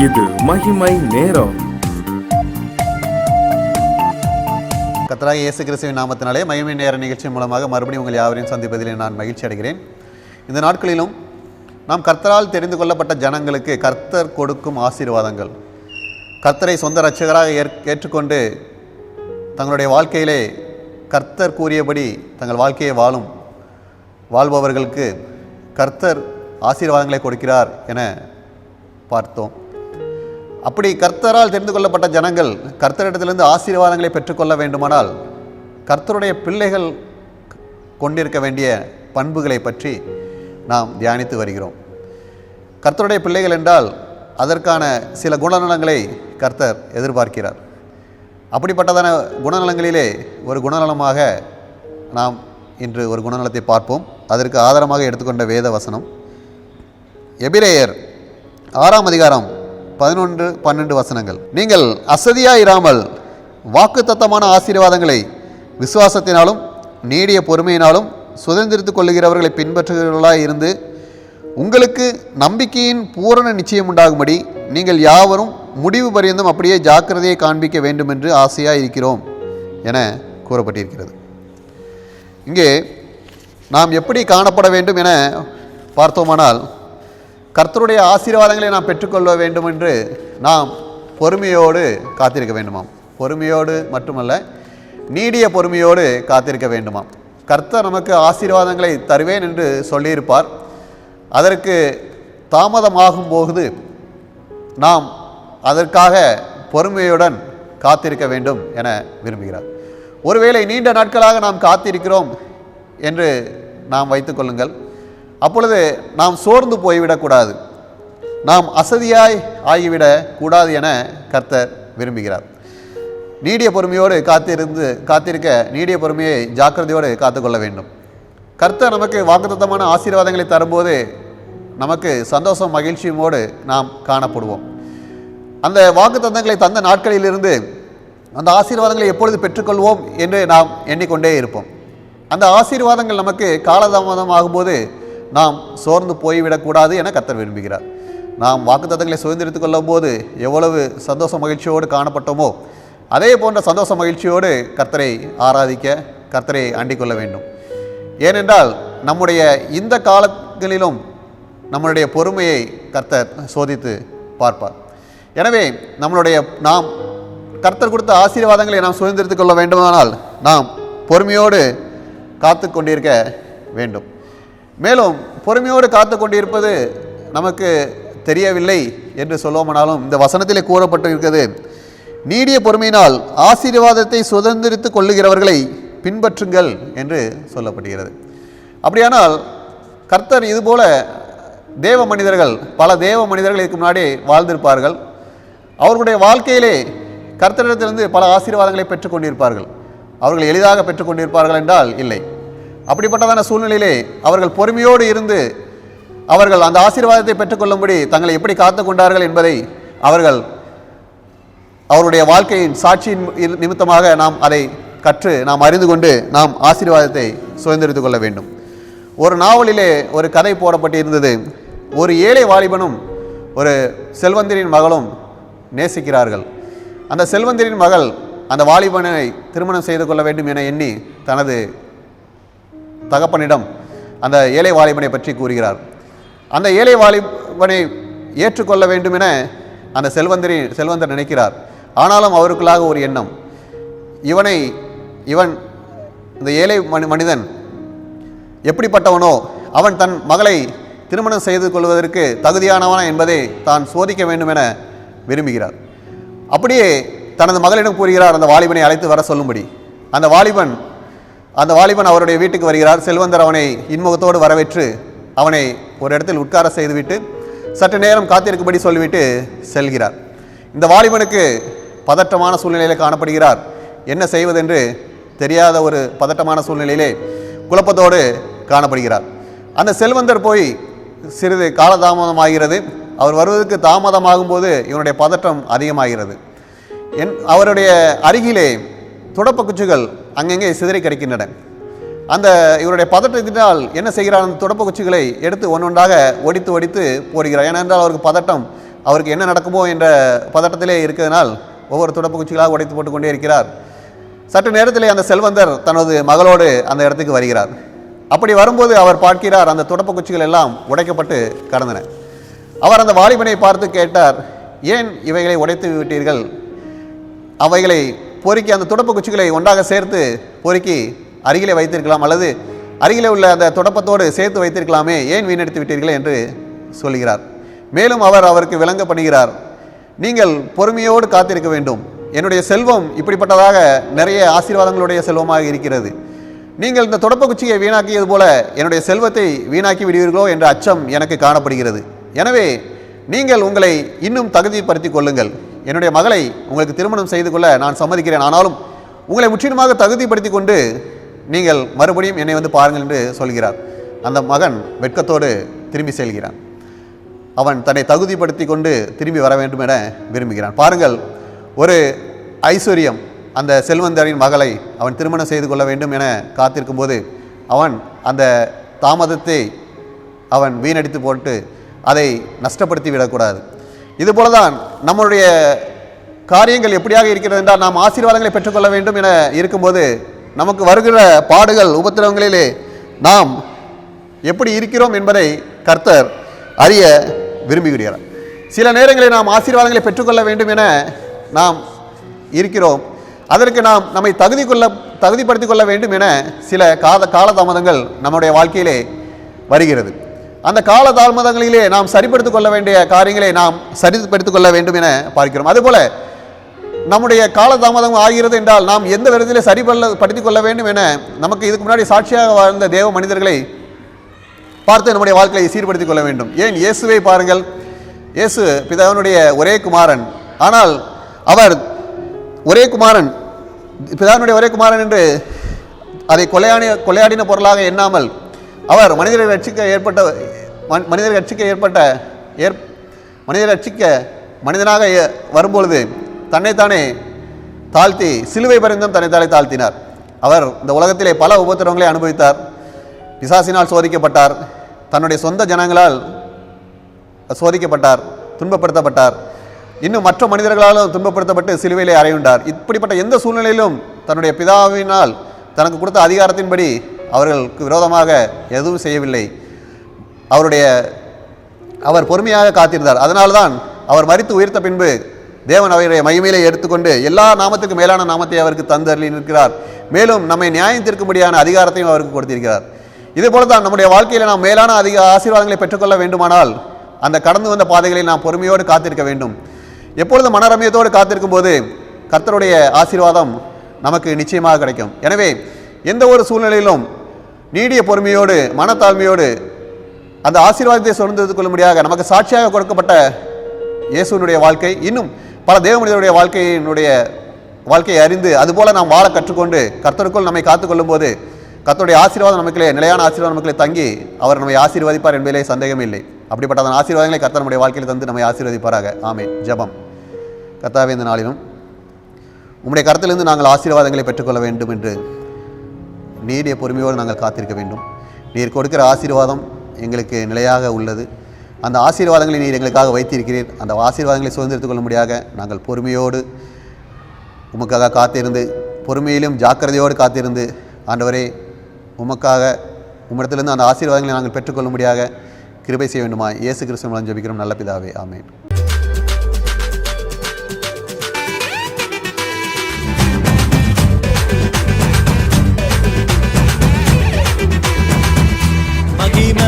இது மகிமை நேரம். கர்த்தராகிய இயேசு கிறிஸ்துவின் நாமத்தினாலே மகிமை நேர நிகழ்ச்சி மூலமாக மறுபடியும் உங்கள் யாவரையும் சந்திப்பதில் நான் மகிழ்ச்சி அடைகிறேன். இந்த நாட்களிலும் நாம் கர்த்தரால் தெரிந்து கொள்ளப்பட்ட ஜனங்களுக்கு கர்த்தர் கொடுக்கும் ஆசீர்வாதங்கள், கர்த்தரை சொந்த இரட்சகராக ஏற்றுக்கொண்டு தங்களுடைய வாழ்க்கையிலே கர்த்தர் கூறியபடி தங்கள் வாழ்க்கையை வாழ்பவர்களுக்கு கர்த்தர் ஆசீர்வாதங்களை கொடுக்கிறார் என பார்த்தோம். அப்படி கர்த்தரால் தெரிந்து கொள்ளப்பட்ட ஜனங்கள் கர்த்தரிடத்திலிருந்து ஆசீர்வாதங்களை பெற்றுக்கொள்ள வேண்டுமானால் கர்த்தருடைய பிள்ளைகள் கொண்டிருக்க வேண்டிய பண்புகளை பற்றி நாம் தியானித்து வருகிறோம். கர்த்தருடைய பிள்ளைகள் என்றால் அதற்கான சில குணநலங்களை கர்த்தர் எதிர்பார்க்கிறார். அப்படிப்பட்டதான குணநலங்களிலே ஒரு குணநலமாக நாம் இன்று ஒரு குணநலத்தை பார்ப்போம். அதற்கு ஆதாரமாக எடுத்துக்கொண்ட வேத வசனம் எபிரேயர் 6ஆம் அதிகாரம் 11-12 வசனங்கள். நீங்கள் அசதியாயிராமல் வாக்குத்தத்தமான ஆசீர்வாதங்களை விசுவாசத்தினாலும் நீடிய பொறுமையினாலும் சுதந்திரித்துக் கொள்ளுகிறவர்களை பின்பற்றுகிறவர்களாய் இருந்து உங்களுக்கு நம்பிக்கையின் பூரண நிச்சயம் உண்டாகும்படி நீங்கள் யாவரும் முடிவு பரியந்தம் அப்படியே ஜாக்கிரதையை காண்பிக்க வேண்டும் என்று ஆசையாக இருக்கிறோம் என கூறப்பட்டிருக்கிறது. இங்கே நாம் எப்படி காணப்பட வேண்டும் என பார்த்தோமானால் கர்த்தருடைய ஆசீர்வாதங்களை நாம் பெற்றுக்கொள்ள வேண்டும் என்று நாம் பொறுமையோடு காத்திருக்க வேண்டுமாம். பொறுமையோடு மட்டுமல்ல, நீடிய பொறுமையோடு காத்திருக்க வேண்டுமாம். கர்த்தர் நமக்கு ஆசீர்வாதங்களை தருவேன் என்று சொல்லியிருப்பார். அதற்கு தாமதமாகும் போது நாம் அதற்காக பொறுமையுடன் காத்திருக்க வேண்டும் என விரும்புகிறார். ஒருவேளை நீண்ட நாட்களாக நாம் காத்திருக்கிறோம் என்று நாம் வைத்துக்கொள்ளுங்கள். அப்பொழுது நாம் சோர்ந்து போய்விடக்கூடாது, நாம் அசதியாய் ஆகிவிடக்கூடாது என கர்த்தர் விரும்புகிறார். நீடிய பொறுமையோடு காத்திருக்க நீடிய பொறுமையை ஜாக்கிரதையோடு காத்துக்கொள்ள வேண்டும். கர்த்தர் நமக்கு வாக்குத்தத்தமான ஆசீர்வாதங்களை தரும்போது நமக்கு சந்தோஷம் மகிழ்ச்சியோடு நாம் காணப்படுவோம். அந்த வாக்குத்தத்தங்களை தந்த நாட்களிலிருந்து அந்த ஆசீர்வாதங்களை எப்பொழுது பெற்றுக்கொள்வோம் என்று நாம் எண்ணிக்கொண்டே இருப்போம். அந்த ஆசீர்வாதங்கள் நமக்கு காலதாமதம் ஆகும்போது நாம் சோர்ந்து போய்விடக்கூடாது என கர்த்தர் விரும்புகிறார். நாம் வாக்குத்தத்தங்களை சுதந்திரித்துக் கொள்ளும் போது எவ்வளவு சந்தோஷ மகிழ்ச்சியோடு காணப்பட்டோமோ அதே போன்ற சந்தோஷ மகிழ்ச்சியோடு கர்த்தரை ஆராதிக்க, கர்த்தரை அண்டிக் கொள்ள வேண்டும். ஏனென்றால் நம்முடைய இந்த காலங்களிலும் நம்மளுடைய பொறுமையை கர்த்தர் சோதித்து பார்ப்பார். எனவே நாம் கர்த்தர் கொடுத்த ஆசீர்வாதங்களை நாம் சுதந்திரித்துக் கொள்ள வேண்டுமானால் நாம் பொறுமையோடு காத்து கொண்டிருக்க வேண்டும். மேலும் பொறுமையோடு காத்து கொண்டிருப்பது நமக்கு தெரியவில்லை என்று சொல்லுவோமானாலும் இந்த வசனத்திலே கூறப்பட்டு இருக்கிறது, நீடிய பொறுமையினால் ஆசீர்வாதத்தை சுதந்திரித்துக் கொள்ளுகிறவர்களை பின்பற்றுங்கள் என்று சொல்லப்படுகிறது. அப்படியானால் கர்த்தர் இதுபோல பல தேவ மனிதர்கள் இதுக்கு முன்னாடி வாழ்ந்திருப்பார்கள். அவர்களுடைய வாழ்க்கையிலே கர்த்தரிடத்திலிருந்து பல ஆசீர்வாதங்களை பெற்றுக்கொண்டிருப்பார்கள். அவர்கள் எளிதாக பெற்றுக்கொண்டிருப்பார்கள் என்றால் இல்லை. அப்படிப்பட்டதான சூழ்நிலையிலே அவர்கள் பொறுமையோடு இருந்து அவர்கள் அந்த ஆசீர்வாதத்தை பெற்றுக்கொள்ளும்படி தங்களை எப்படி காத்து கொண்டார்கள் என்பதை அவருடைய வாழ்க்கையின் சாட்சியின் நிமித்தமாக நாம் அதை கற்று நாம் அறிந்து கொண்டு நாம் ஆசீர்வாதத்தை சுதந்திரித்துக் கொள்ள வேண்டும். ஒரு நாவலிலே ஒரு கதை போடப்பட்டிருந்தது. ஒரு ஏழை வாலிபனும் ஒரு செல்வந்தரின் மகளும் நேசிக்கிறார்கள். அந்த செல்வந்தரின் மகள் அந்த வாலிபனை திருமணம் செய்து கொள்ள வேண்டும் என எண்ணி தனது தகப்பனிடம் அந்த ஏழை வாலிபனை பற்றி கூறுகிறார். அந்த ஏழை வாலிபனை ஏற்றுக்கொள்ள வேண்டும் என அந்த செல்வந்தர் நினைக்கிறார். ஆனாலும் அவருக்குள்ளாக ஒரு எண்ணம், இந்த ஏழை மனிதன் எப்படிப்பட்டவனோ அவன் தன் மகளை திருமணம் செய்து கொள்வதற்கு தகுதியானவனா என்பதை தான் சோதிக்க வேண்டும் என விரும்புகிறார். அப்படியே தனது மகளிடம் கூறுகிறார் அந்த வாலிபனை அழைத்து வர சொல்லும்படி. அந்த வாலிபன் அவருடைய வீட்டுக்கு வருகிறார். செல்வந்தர் அவனை இன்முகத்தோடு வரவேற்று அவனை ஒரு இடத்தில் உட்கார செய்துவிட்டு சற்று நேரம் காத்திருக்கும்படி சொல்லிவிட்டு செல்கிறார். இந்த வாலிபனுக்கு பதட்டமான சூழ்நிலையில் காணப்படுகிறார். என்ன செய்வதென்று தெரியாத ஒரு பதட்டமான சூழ்நிலையிலே குழப்பத்தோடு காணப்படுகிறார். அந்த செல்வந்தர் போய் சிறிது காலதாமதமாகிறது. அவர் வருவதற்கு தாமதமாகும் போது இவனுடைய பதட்டம் அதிகமாகிறது. அவருடைய அருகிலே துடப்பக்குச்சிகள் அங்கங்கே சிதறி கிடைக்கின்றன. இவருடைய பதட்டத்தினால் என்ன செய்கிறார், அந்த துடப்பக்குச்சிகளை எடுத்து ஒன்றொன்றாக ஒடித்து போடுகிறார். ஏனென்றால் அவருக்கு பதட்டம் அவருக்கு என்ன நடக்குமோ என்ற பதட்டத்திலே இருக்கிறதுனால் ஒவ்வொரு துடப்பக்குச்சிகளாக உடைத்து போட்டுக்கொண்டே இருக்கிறார். சற்று நேரத்திலே அந்த செல்வந்தர் தனது மகளோடு அந்த இடத்துக்கு வருகிறார். அப்படி வரும்போது அவர் பார்க்கிறார், அந்த துடப்பக்குச்சிகள் எல்லாம் உடைக்கப்பட்டு கடந்தன. அவர் அந்த வாலிபனை பார்த்து கேட்டார், ஏன் இவைகளை உடைத்து விட்டீர்கள்? அவைகளை பொறுக்கி அந்த துடப்பக்குச்சிகளை ஒன்றாக சேர்த்து பொறுக்கி அருகிலே வைத்திருக்கலாம், அல்லது அருகிலே உள்ள அந்த துடப்பத்தோடு சேர்த்து வைத்திருக்கலாமே, ஏன் வீணடித்து விட்டீர்கள் என்று சொல்கிறார். மேலும் அவர் அவருக்கு விளங்க பண்ணுகிறார், நீங்கள் பொறுமையோடு காத்திருக்க வேண்டும். என்னுடைய செல்வம் இப்படிப்பட்டதாக நிறைய ஆசீர்வாதங்களுடைய செல்வமாக இருக்கிறது. நீங்கள் இந்த தொடப்பக்குச்சியை வீணாக்கியது போல என்னுடைய செல்வத்தை வீணாக்கி விடுவீர்களோ என்ற அச்சம் எனக்கு காணப்படுகிறது. எனவே நீங்கள் உங்களை இன்னும் தகுதிப்படுத்திக் கொள்ளுங்கள். என்னுடைய மகளை உங்களுக்கு திருமணம் செய்து கொள்ள நான் சம்மதிக்கிறேன். ஆனாலும் உங்களை முற்றிலுமாக தகுதிப்படுத்தி கொண்டு நீங்கள் மறுபடியும் என்னை வந்து பாருங்கள் என்று சொல்கிறார். அந்த மகன் வெட்கத்தோடு திரும்பி செல்கிறான். அவன் தன்னை தகுதிப்படுத்தி கொண்டு திரும்பி வர வேண்டும் என விரும்புகிறான். பாருங்கள், ஒரு ஐஸ்வர்யம் அந்த செல்வந்தரின் மகளை அவன் திருமணம் செய்து கொள்ள வேண்டும் என காத்திருக்கும் போது அவன் அந்த தாமதத்தை அவன் வீணடித்து போட்டு அதை நஷ்டப்படுத்தி விடக்கூடாது. இதுபோலதான் நம்முடைய காரியங்கள் எப்படியாக இருக்கிறது என்றால், நாம் ஆசீர்வாதங்களை பெற்றுக்கொள்ள வேண்டும் என இருக்கும்போது நமக்கு வருகிற பாடுகள் உபத்திரவங்களிலே நாம் எப்படி இருக்கிறோம் என்பதை கர்த்தர் அறிய விரும்புகிறார். சில நேரங்களில் நாம் ஆசீர்வாதங்களை பெற்றுக்கொள்ள வேண்டும் என நாம் இருக்கிறோம். அதற்கு நாம் நம்மை தகுதிப்படுத்திக் கொள்ள வேண்டும் என சில காலதாமதங்கள் நம்முடைய வாழ்க்கையிலே வருகிறது. அந்த கால தாமதங்களிலே நாம் சரிப்படுத்திக் கொள்ள வேண்டிய காரியங்களை நாம் சரிப்படுத்திக் கொள்ள வேண்டும் என பார்க்கிறோம். அதுபோல நம்முடைய காலதாமதம் ஆகிறது என்றால் நாம் எந்த விதத்திலே சரிப்படுத்திக் கொள்ள வேண்டும் என நமக்கு இதுக்கு முன்னாடி சாட்சியாக வாழ்ந்த தேவ மனிதர்களை பார்த்து நம்முடைய வாழ்க்கையை சீர்படுத்திக் கொள்ள வேண்டும். ஏன் இயேசுவை பாருங்கள், இயேசு பிதாவினுடைய ஒரே குமாரன். ஆனால் அவர் ஒரே குமாரன், பிதாவினுடைய ஒரே குமாரன் என்று அதை கொலையாடின பொருளாக எண்ணாமல் அவர் மனிதரை மனிதனாக வரும்பொழுது தன்னைத்தானே தாழ்த்தி சிலுவை பரிந்தும் தன்னைத்தானே தாழ்த்தினார். அவர் இந்த உலகத்திலே பல உபத்திரவங்களை அனுபவித்தார். பிசாசினால் சோதிக்கப்பட்டார், தன்னுடைய சொந்த ஜனங்களால் சோதிக்கப்பட்டார், துன்பப்படுத்தப்பட்டார், இன்னும் மற்ற மனிதர்களால் துன்பப்படுத்தப்பட்டு சிலுவையிலே அறையுண்டார். இப்படிப்பட்ட எந்த சூழ்நிலையிலும் தன்னுடைய பிதாவினால் தனக்கு கொடுத்த அதிகாரத்தின்படி அவர்களுக்கு விரோதமாக எதுவும் செய்யவில்லை. அவர் பொறுமையாக காத்திருந்தார். அதனால்தான் அவர் மரித்து உயிர்த்த பின்பு தேவன் அவருடைய மகிமையிலே எடுத்துக்கொண்டு எல்லா நாமத்துக்கு மேலான நாமத்தை அவருக்கு தந்தருளி நிற்கிறார். மேலும் நம்மை நியாயம் தீர்க்கும்படியான அதிகாரத்தையும் அவருக்கு கொடுத்திருக்கிறார். இதுபோல தான் நம்முடைய வாழ்க்கையில் நாம் மேலான ஆசீர்வாதங்களை பெற்றுக்கொள்ள வேண்டுமானால் அந்த கடந்து வந்த பாதைகளில் நாம் பொறுமையோடு காத்திருக்க வேண்டும். எப்பொழுதும் மனரமியத்தோடு காத்திருக்கும் போது கர்த்தருடைய ஆசீர்வாதம் நமக்கு நிச்சயமாக கிடைக்கும். எனவே எந்த ஒரு சூழ்நிலையிலும் நீடிய பொறுமையோடு மனத்தாழ்மையோடு அந்த ஆசீர்வாதத்தை சுதந்திரத்து கொள்ளும்படியாக நமக்கு சாட்சியாக கொடுக்கப்பட்ட இயேசுனுடைய வாழ்க்கை, இன்னும் பல தேவ மனிதருடைய வாழ்க்கையை அறிந்து அதுபோல நாம் வாழ கற்றுக்கொண்டு கர்த்தருக்குள் நம்மை காத்துக்கொள்ளும் போது கர்த்தருடைய ஆசீர்வாதம் நமக்குள்ளே, நிலையான ஆசீர்வாதம் நமக்குள்ளே தங்கி அவர் நம்மை ஆசீர்வதிப்பார் என்பதிலே சந்தேகம் இல்லை. அப்படிப்பட்ட அந்த ஆசீர்வாதங்களை கர்த்தர் நம்முடைய வாழ்க்கையில் தந்து நம்மை ஆசீர்வதிப்பாராக. ஆமென். ஜெபம். கர்த்தாவே, இந்த நாளிலும் உம்முடைய கரத்திலிருந்து நாங்கள் ஆசீர்வாதங்களை பெற்றுக்கொள்ள வேண்டும் என்று நீடிய பொறுமையோடு நாங்கள் காத்திருக்க வேண்டும். நீர் கொடுக்கிற ஆசீர்வாதம் எங்களுக்கு நிலையாக உள்ளது. அந்த ஆசீர்வாதங்களை நீர் எங்களுக்காக வைத்திருக்கிறீர். அந்த ஆசீர்வாதங்களை சுதந்திரத்துக் கொள்ளும்படியாக நாங்கள் பொறுமையோடு உமக்காக காத்திருந்து, பொறுமையிலும் ஜாக்கிரதையோடு காத்திருந்து, ஆண்டவரே உமக்காக உம்மிடத்திலிருந்து அந்த ஆசீர்வாதங்களை நாங்கள் பெற்றுக்கொள்ளும்படியாக கிருபை செய்ய வேண்டுமா? இயேசு கிறிஸ்துவின் மூலம் ஜெபிக்கிறோம் நல்ல பிதாவே. ஆமென். மகிமை